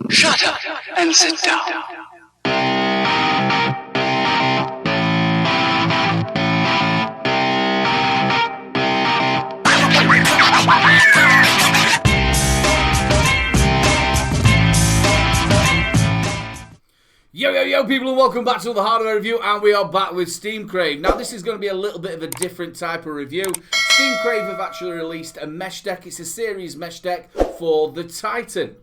Shut up and sit down. Yo people, and welcome back to the hardware review, and we are back with steamcrave. Now this is going to be a little bit of a different type of review. steamcrave have actually released a mesh deck. It's a series mesh deck for the Titan.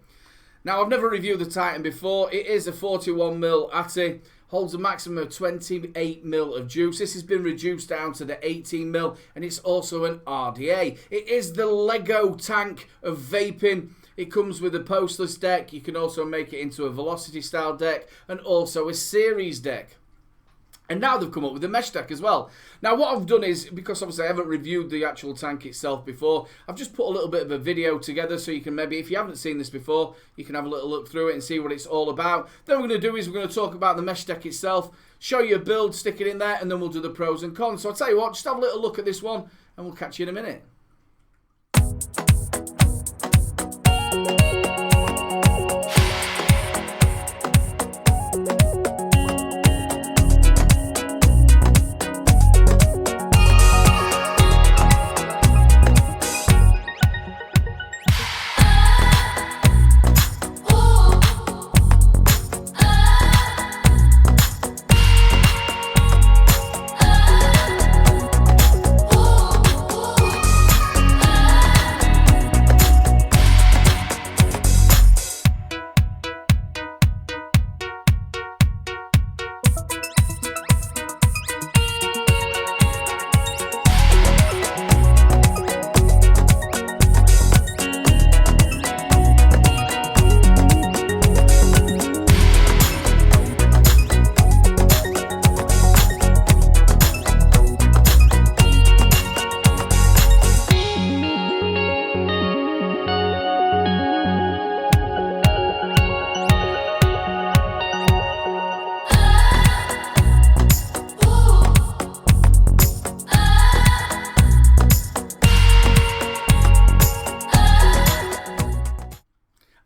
Now I've never reviewed the Titan before. It is a 41mm ATI, holds a maximum of 28mm of juice. This has been reduced down to the 18mm, and it's also an RDA. It is the Lego tank of vaping. It comes with a postless deck. You can also make it into a velocity style deck and also a series deck. And now they've come up with a mesh deck as well. Now what I've done is, because obviously I haven't reviewed the actual tank itself before, I've just put a little bit of a video together so you can maybe, if you haven't seen this before, you can have a little look through it and see what it's all about. Then what we're going to do is we're going to talk about the mesh deck itself, show you a build, stick it in there, and then we'll do the pros and cons. So I'll tell you what, just have a little look at this one and we'll catch you in a minute.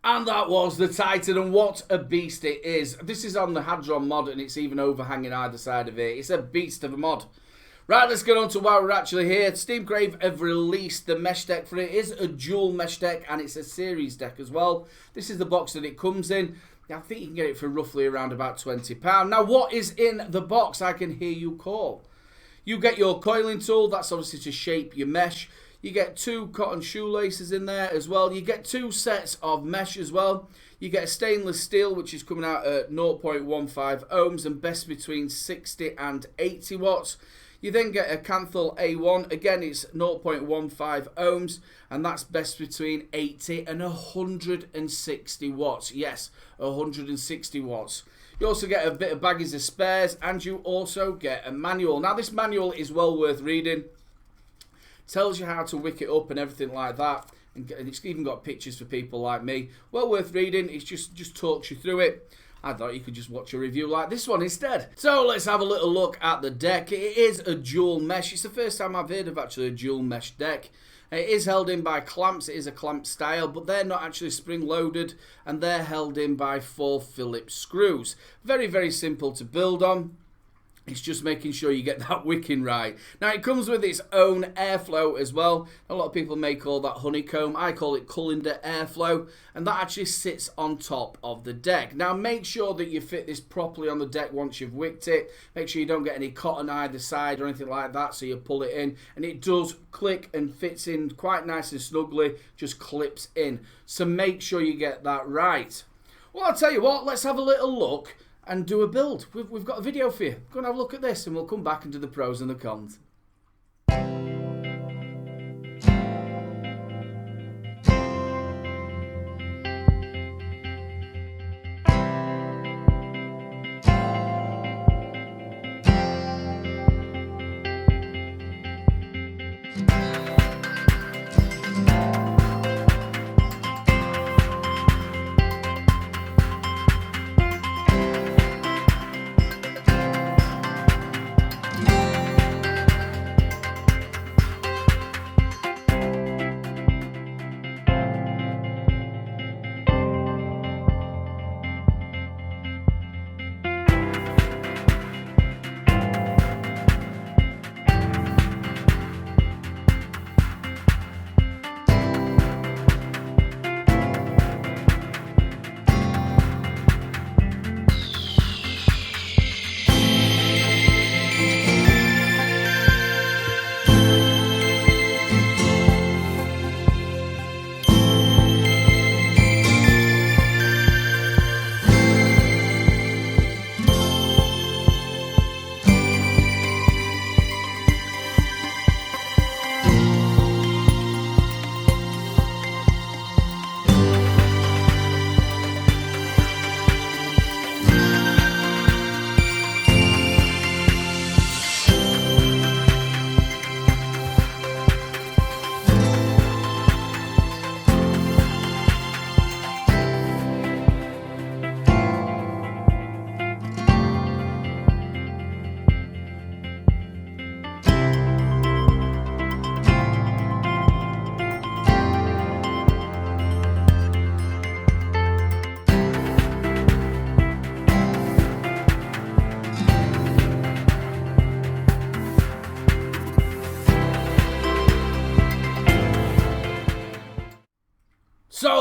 And that was the Titan, and what a beast it is. This is on the Hadron mod, and it's even overhanging either side of it. It's a beast of a mod. Right, let's get on to why we're actually here. steamcrave have released the mesh deck for it. It is a dual mesh deck, and it's a series deck as well. This is the box that it comes in. I think you can get it for roughly around about £20. Now, what is in the box? I can hear you call. You get your coiling tool. That's obviously to shape your mesh. You get 2 cotton shoelaces in there as well. You get 2 sets of mesh as well. You get a stainless steel, which is coming out at 0.15 ohms and best between 60 and 80 watts. You then get a Canthal A1. Again, it's 0.15 ohms, and that's best between 80 and 160 watts. Yes, 160 watts. You also get a bit of baggies of spares, and you also get a manual. Now, this manual is well worth reading. Tells you how to wick it up and everything like that, and it's even got pictures for people like me. Well worth reading. It just talks you through it. I thought you could just watch a review like this one instead. So let's have a little look at the deck. It is a dual mesh. It's the first time I've heard of actually a dual mesh deck. It is held in by clamps. It is a clamp style, but they're not actually spring loaded, and they're held in by 4 Phillips screws. Very, very simple to build on. It's just making sure you get that wicking right. Now, it comes with its own airflow as well. A lot of people may call that honeycomb. I call it colander airflow, and that actually sits on top of the deck. Now, make sure that you fit this properly on the deck once you've wicked it. Make sure you don't get any cotton either side or anything like that, so you pull it in, and it does click and fits in quite nice and snugly, just clips in. So make sure you get that right. Well, I'll tell you what, let's have a little look and do a build. We've got a video for you. Go and have a look at this, and we'll come back and do the pros and the cons.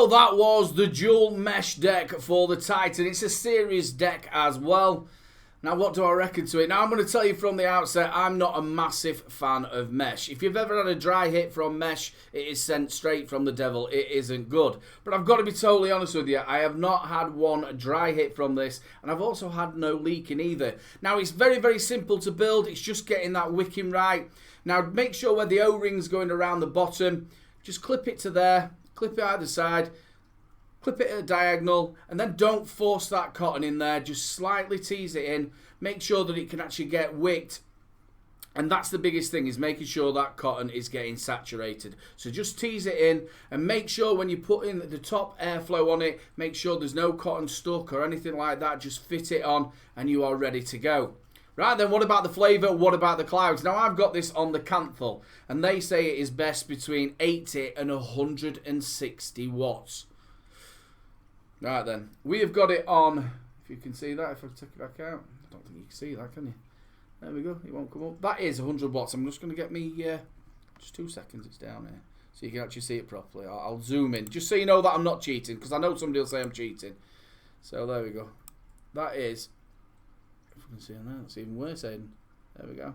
So that was the dual mesh deck for the Titan. It's a series deck as well. Now, what do I reckon to it? Now, I'm going to tell you from the outset, I'm not a massive fan of mesh. If you've ever had a dry hit from mesh, it is sent straight from the devil. It isn't good. But I've got to be totally honest with you. I have not had one dry hit from this, and I've also had no leaking either. Now, it's very, very simple to build. It's just getting that wicking right. Now, make sure where the O-ring's going around the bottom, just clip it to there, clip it either side, clip it at a diagonal, and then don't force that cotton in there. Just slightly tease it in. Make sure that it can actually get wicked. And that's the biggest thing, is making sure that cotton is getting saturated. So just tease it in, and make sure when you put in the top airflow on it, make sure there's no cotton stuck or anything like that. Just fit it on and you are ready to go. Right then, what about the flavour? What about the clouds? Now, I've got this on the Canthal, and they say it is best between 80 and 160 watts. Right then, we have got it on, if you can see that, if I take it back out. I don't think you can see that, can you? There we go, it won't come up. That is 100 watts. I'm just going to get me, just 2 seconds, it's down here. So you can actually see it properly. I'll zoom in, just so you know that I'm not cheating, because I know somebody will say I'm cheating. So there we go. That is, if you can see on there, that's even worse, Aiden. There we go.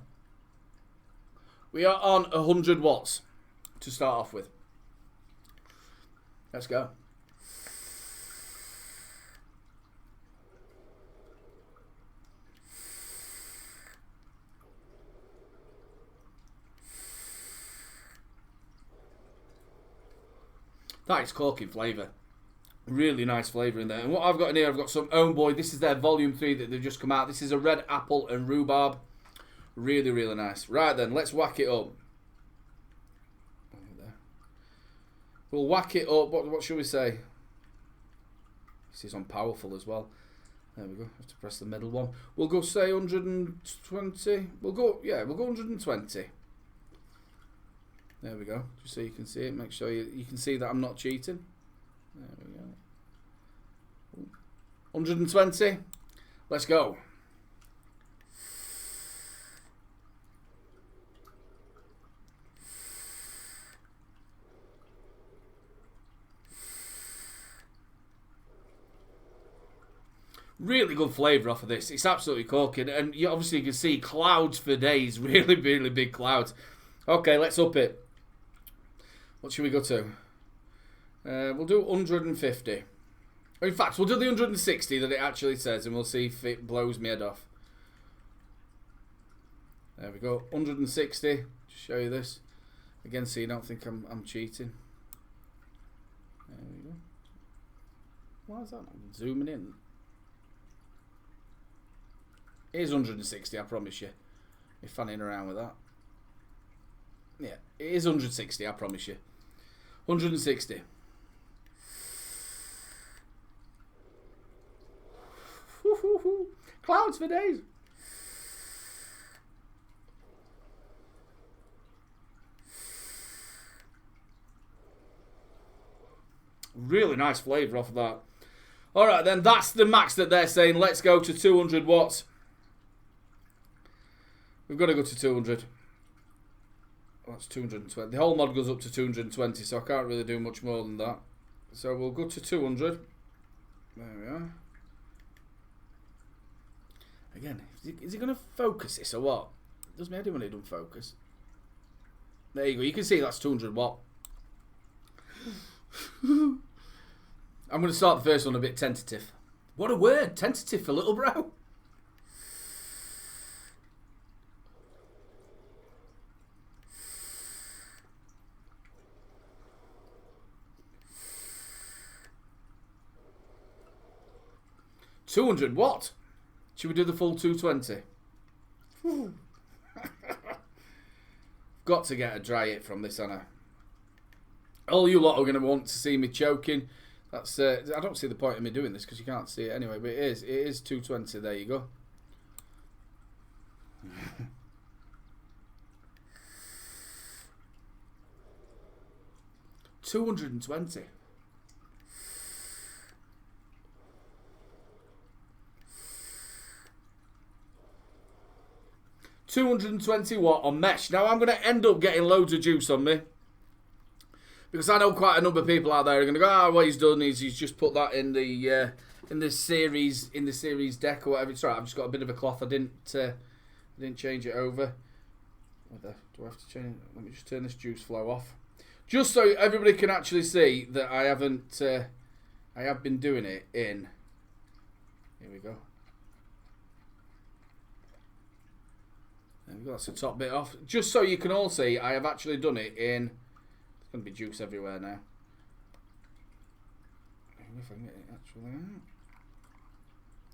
We are on 100 watts to start off with. Let's go. That is corking flavour. Really nice flavour in there. And what I've got in here, I've got some Own Boy. This is their volume 3 that they've just come out. This is a red apple and rhubarb. Really, really nice. Right then, let's whack it up. We'll whack it up. What should we say? This is on powerful as well. There we go. Have to press the middle one. We'll go say 120. We'll go 120. There we go. Just so you can see it. Make sure you can see that I'm not cheating. There we go. 120. Let's go. Really good flavour off of this. It's absolutely corking. And you obviously can see clouds for days. Really, really big clouds. Okay, let's up it. What should we go to? We'll do 150. In fact, we'll do the 160 that it actually says, and we'll see if it blows my head off. There we go, 160. Just show you this again, so you don't think I'm cheating. There we go. Why is that not zooming in? It is 160, I promise you. You're fanning around with that. Yeah, it is 160, I promise you. 160. Clouds for days. Really nice flavour off of that. Alright then, that's the max that they're saying. Let's go to 200 watts. We've got to go to 200. That's 220. The whole mod goes up to 220, so I can't really do much more than that. So we'll go to 200. There we are. Again, is it going to focus this or what? It does me head in when it doesn't focus. There you go. You can see that's 200 watt. I'm going to start the first one a bit tentative. What a word. Tentative for little bro. $200 what? Should we do the full 220? Got to get a dry hit from this, Anna. All you lot are going to want to see me choking. That's I don't see the point of me doing this because you can't see it anyway. But it is 220. There you go. 220. 220 watt on mesh. Now I'm going to end up getting loads of juice on me Because I know quite a number of people out there are going to go, oh, what he's done is he's just put that in the series deck or whatever. It's right. I've just got a bit of a cloth. I didn't change it over. Do I have to change it? Let me just turn this juice flow off, just so everybody can actually see that I haven't. I have been doing it in. Here we go. There we go. That's the top bit off. Just so you can all see, I have actually done it in. There's going to be juice everywhere now. If I can get it actually out.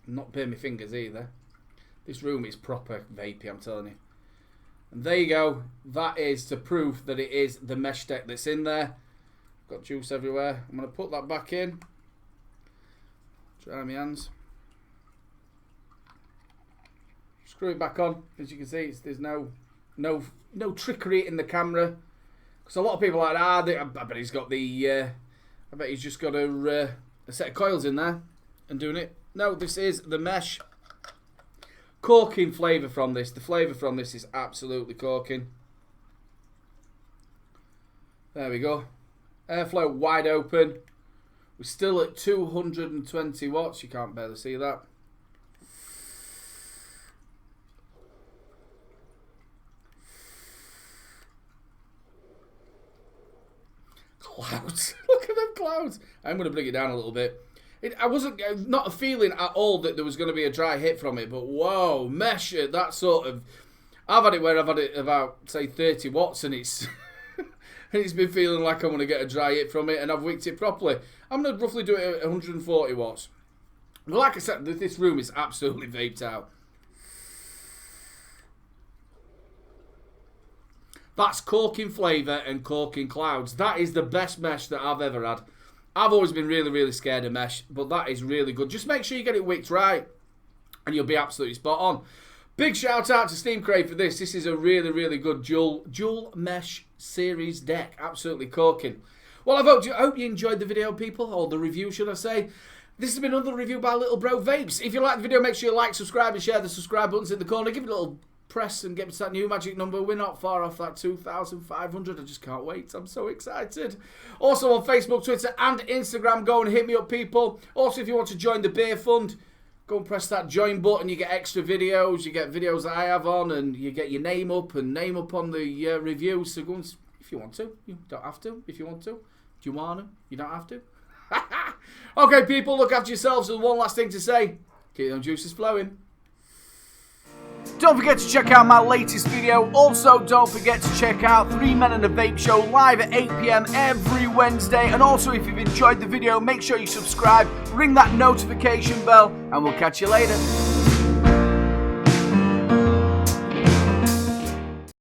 Not burn my fingers either. This room is proper vapey, I'm telling you. And there you go. That is to prove that it is the mesh deck that's in there. Got juice everywhere. I'm going to put that back in. Dry my hands. Screw it back on. As you can see, there's no trickery in the camera. Because a lot of people are like, I bet he's got the. I bet he's just got a set of coils in there and doing it. No, this is the mesh. Corking flavour from this. The flavour from this is absolutely corking. There we go. Airflow wide open. We're still at 220 watts. You can't barely see that. Clouds. Look at them clouds. I'm going to bring it down a little bit. I wasn't not a feeling at all that there was going to be a dry hit from it, but whoa, mesh at that sort of. I've had it where I've had it about say 30 watts, and it's and it's been feeling like I'm going to get a dry hit from it, and I've wicked it properly. I'm going to roughly do it at 140 watts. But like I said, this room is absolutely vaped out. That's corking flavour and corking clouds. That is the best mesh that I've ever had. I've always been really, really scared of mesh, but that is really good. Just make sure you get it wicked right, and you'll be absolutely spot on. Big shout out to steamcrave for this. This is a really, really good dual mesh series deck. Absolutely corking. Well, I hope you enjoyed the video, people, or the review, should I say. This has been another review by Little Bro Vapes. If you like the video, make sure you like, subscribe, and share the subscribe buttons in the corner. Give it a little press and get to that new magic number. We're not far off that 2,500. I just can't wait. I'm so excited. Also on Facebook, Twitter, and Instagram. Go and hit me up, people. Also, if you want to join the beer fund, go and press that join button. You get extra videos. You get videos that I have on, and you get your name up on the review. So go and, if you want to. You don't have to. If you want to. Do you want to? You don't have to. Okay, people, look after yourselves. And one last thing to say. Keep them juices flowing. Don't forget to check out my latest video. Also, don't forget to check out 3 Men and a Vape Show live at 8 PM every Wednesday. And also, if you've enjoyed the video, make sure you subscribe, ring that notification bell, and we'll catch you later.